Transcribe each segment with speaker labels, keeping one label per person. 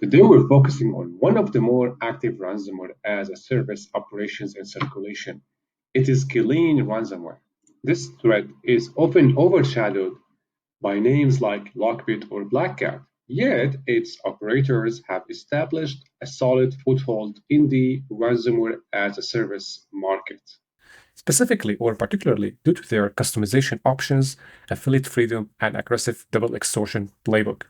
Speaker 1: Today we're focusing on one of the more active ransomware as a service operations in circulation. It is Qilin ransomware. This threat is often overshadowed by names like Lockbit or Black Cat, yet its operators have established a solid foothold in the ransomware as a service market.
Speaker 2: Specifically or particularly due to their customization options, affiliate freedom, and aggressive double extortion playbook.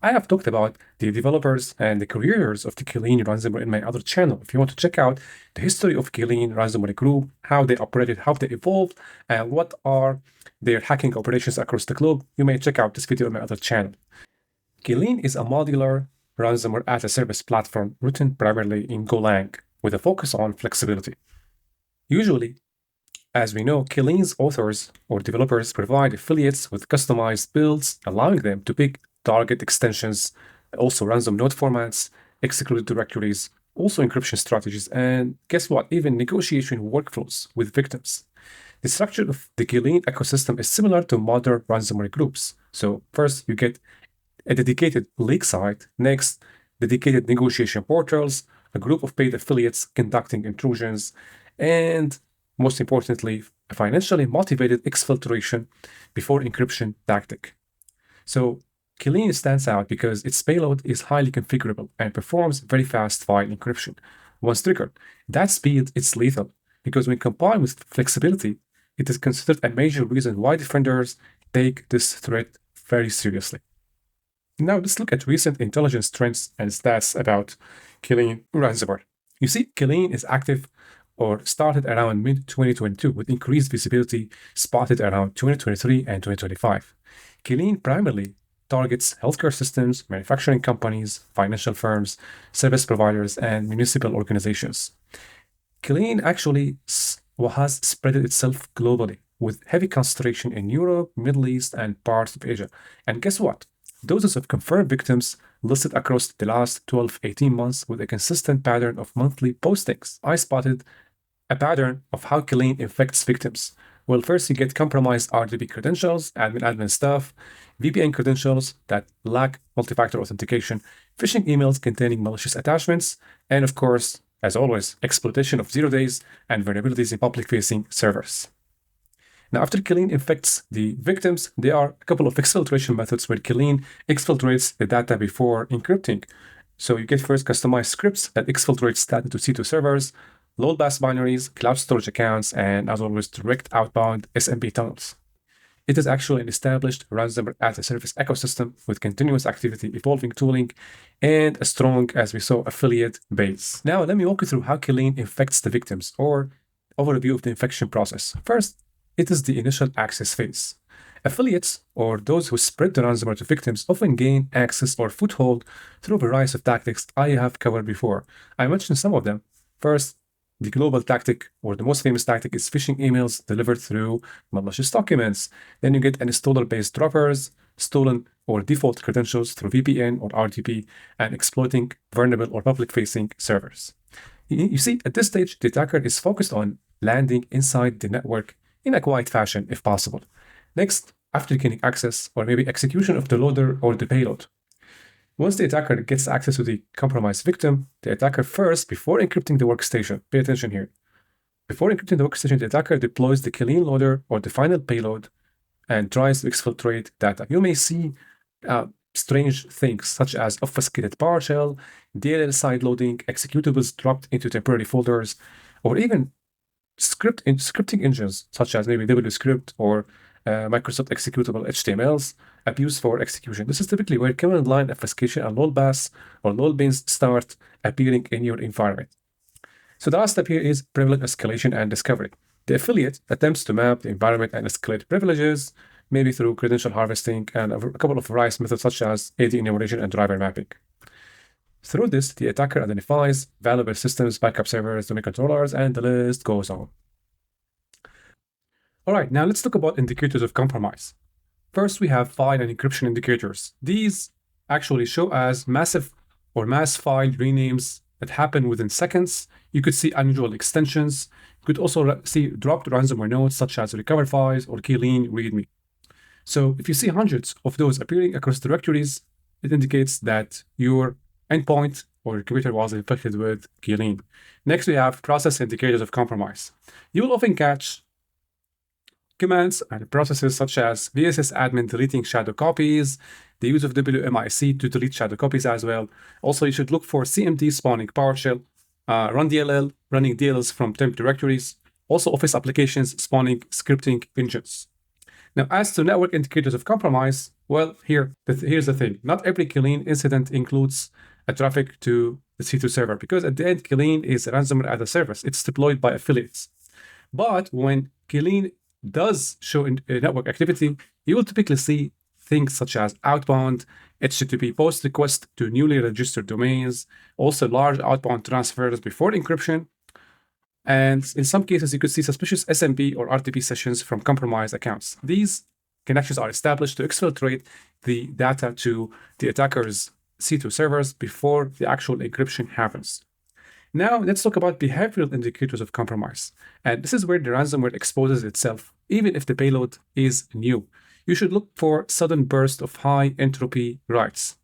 Speaker 2: I have talked about the developers and the creators of the Qilin ransomware in my other channel. If you want to check out the history of Qilin ransomware group, how they operated, how they evolved, and what are their hacking operations across the globe, you may check out this video on my other channel. Qilin is a modular ransomware as a service platform written primarily in Golang with a focus on flexibility. Usually, as we know, Qilin's authors or developers provide affiliates with customized builds, allowing them to pick target extensions, also ransom node formats, excluded directories, also encryption strategies, and guess what? Even negotiation workflows with victims. The structure of the Qilin ecosystem is similar to modern ransomware groups. So first, you get a dedicated leak site, next, dedicated negotiation portals, a group of paid affiliates conducting intrusions, and most importantly, a financially motivated exfiltration before encryption tactic. So Qilin stands out because its payload is highly configurable and performs very fast file encryption. Once triggered, that speed is lethal because when combined with flexibility, it is considered a major reason why defenders take this threat very seriously. Now let's look at recent intelligence trends and stats about Qilin ransomware. You see, Qilin is active or started around mid-2022 with increased visibility spotted around 2023 and 2025. Qilin primarily targets healthcare systems, manufacturing companies, financial firms, service providers, and municipal organizations. Qilin actually has spread itself globally with heavy concentration in Europe, Middle East, and parts of Asia. And guess what? Dozens of confirmed victims listed across the last 12-18 months with a consistent pattern of monthly postings. I spotted a pattern of how Qilin infects victims. Well, first you get compromised RDP credentials, admin stuff, VPN credentials that lack multi-factor authentication, phishing emails containing malicious attachments, and of course, as always, exploitation of 0 days and vulnerabilities in public-facing servers. Now, after Qilin infects the victims, there are a couple of exfiltration methods where Qilin exfiltrates the data before encrypting. So you get first customized scripts that exfiltrates data to C2 servers, load balanced binaries, cloud storage accounts, and as always, direct outbound SMB tunnels. It is actually an established ransomware as a service ecosystem with continuous activity, evolving tooling, and a strong, as we saw, affiliate base. Now, let me walk you through how Qilin infects the victims or overview of the infection process. First, it is the initial access phase. Affiliates, or those who spread the ransomware to victims, often gain access or foothold through a variety of tactics I have covered before. I mentioned some of them. First, the global tactic, or the most famous tactic, is phishing emails delivered through malicious documents. Then you get installer-based droppers, stolen or default credentials through VPN or RDP, and exploiting vulnerable or public-facing servers. You see, at this stage, the attacker is focused on landing inside the network in a quiet fashion, if possible. Next, after gaining access or maybe execution of the loader or the payload. Once the attacker gets access to the compromised victim, the attacker first, before encrypting the workstation, pay attention here. Before encrypting the workstation, the attacker deploys the Qilin loader or the final payload and tries to exfiltrate data. You may see strange things such as obfuscated PowerShell, DLL sideloading, executables dropped into temporary folders, or even scripting engines such as maybe WScript or Microsoft executable HTMLs abused for execution. This is typically where command line obfuscation and lolbas or lolbins start appearing in your environment. So the last step here is privilege escalation and discovery. The affiliate attempts to map the environment and escalate privileges, maybe through credential harvesting and a couple of RaaS methods such as AD enumeration and driver mapping. Through this, the attacker identifies valuable systems, backup servers, domain controllers, and the list goes on. All right, now let's talk about indicators of compromise. First, we have file and encryption indicators. These actually show as massive or mass file renames that happen within seconds. You could see unusual extensions. You could also see dropped ransomware nodes such as recover files or Qilin readme. So if you see hundreds of those appearing across directories, it indicates that your endpoint or your computer was infected with Qilin. Next, we have process indicators of compromise. You will often catch commands and processes such as VSS admin deleting shadow copies, the use of WMIC to delete shadow copies as well. Also, you should look for CMD spawning PowerShell, run DLL, running DLLs from temp directories, also Office applications spawning scripting engines. Now, as to network indicators of compromise, well, here's the thing. Not every Qilin incident includes a traffic to the C2 server because at the end, Qilin is a ransomware as a service. It's deployed by affiliates. But when Qilin does show network activity, you will typically see things such as outbound HTTP post request to newly registered domains, also large outbound transfers before encryption. And in some cases, you could see suspicious SMB or RTP sessions from compromised accounts. These connections are established to exfiltrate the data to the attacker's C2 servers before the actual encryption happens. Now, let's talk about behavioral indicators of compromise. And this is where the ransomware exposes itself, even if the payload is new. You should look for sudden burst of high entropy writes.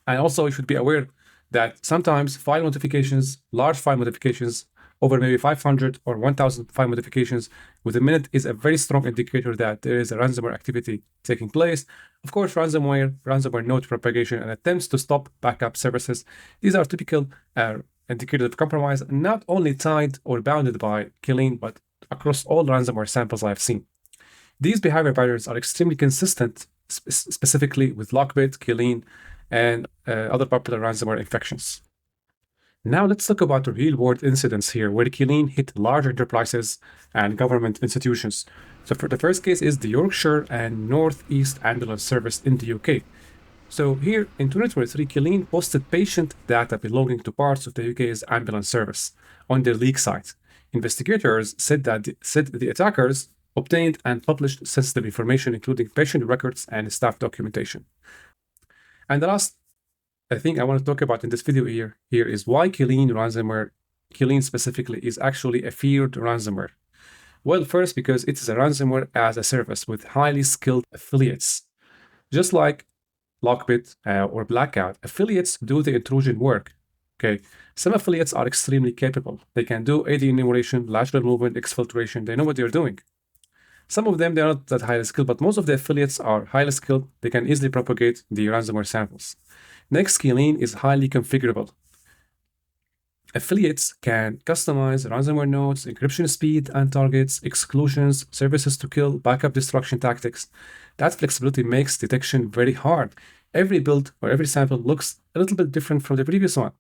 Speaker 2: And also, you should be aware that sometimes file modifications, large file modifications, over maybe 500 or 1,000 file modifications within a minute is a very strong indicator that there is a ransomware activity taking place. Of course, ransomware node propagation, and attempts to stop backup services. These are typical indicators of compromise, not only tied or bounded by Qilin, but across all ransomware samples I've seen. These behavior patterns are extremely consistent, specifically with Lockbit, Qilin, and other popular ransomware infections. Now let's talk about the real-world incidents here, where Qilin hit large enterprises and government institutions. So for the first case is the Yorkshire and North East Ambulance Service in the UK. So here in 2023, Qilin posted patient data belonging to parts of the UK's ambulance service on their leak site. Investigators said that the attackers obtained and published sensitive information, including patient records and staff documentation. And the last thing I want to talk about in this video here is why Qilin ransomware, Qilin specifically, is actually a feared ransomware. Well, first, because it is a ransomware as a service with highly skilled affiliates. Just like Lockbit or Blackout, affiliates do the intrusion work. Okay, some affiliates are extremely capable. They can do AD enumeration, lateral movement, exfiltration. They know what they're doing. Some of them, they're not that highly skilled, but most of the affiliates are highly skilled. They can easily propagate the ransomware samples. Next, Qilin is highly configurable. Affiliates can customize ransomware nodes, encryption speed and targets, exclusions, services to kill, backup destruction tactics. That flexibility makes detection very hard. Every build or every sample looks a little bit different from the previous one.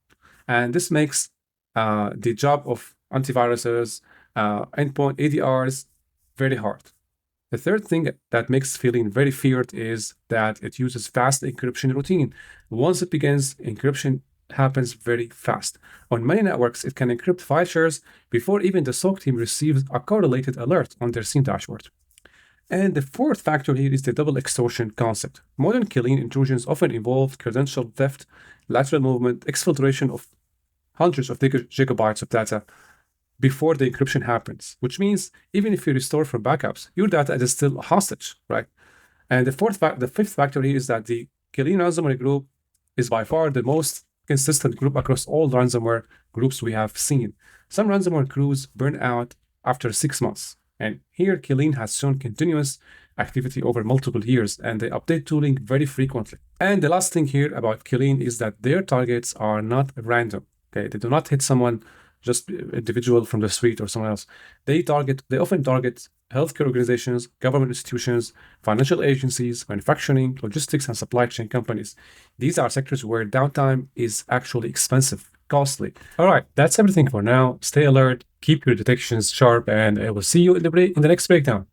Speaker 2: And this makes the job of antiviruses, endpoint ADRs very hard. The third thing that makes Qilin very feared is that it uses fast encryption routine. Once it begins, encryption happens very fast. On many networks, it can encrypt file shares before even the SOC team receives a correlated alert on their SIEM dashboard. And the fourth factor here is the double extortion concept. Modern Qilin intrusions often involve credential theft, lateral movement, exfiltration of hundreds of gigabytes of data before the encryption happens, which means even if you restore from backups, your data is still hostage, right? And the fifth factor here is that the Qilin ransomware group is by far the most consistent group across all ransomware groups we have seen. Some ransomware crews burn out after 6 months. And here, Qilin has shown continuous activity over multiple years, and they update tooling very frequently. And the last thing here about Qilin is that their targets are not random. Okay, they do not hit someone, just individual from the street or someone else. They often target healthcare organizations, government institutions, financial agencies, manufacturing, logistics, and supply chain companies. These are sectors where downtime is actually expensive, costly. All right, that's everything for now. Stay alert, keep your detections sharp, and I will see you in the next breakdown.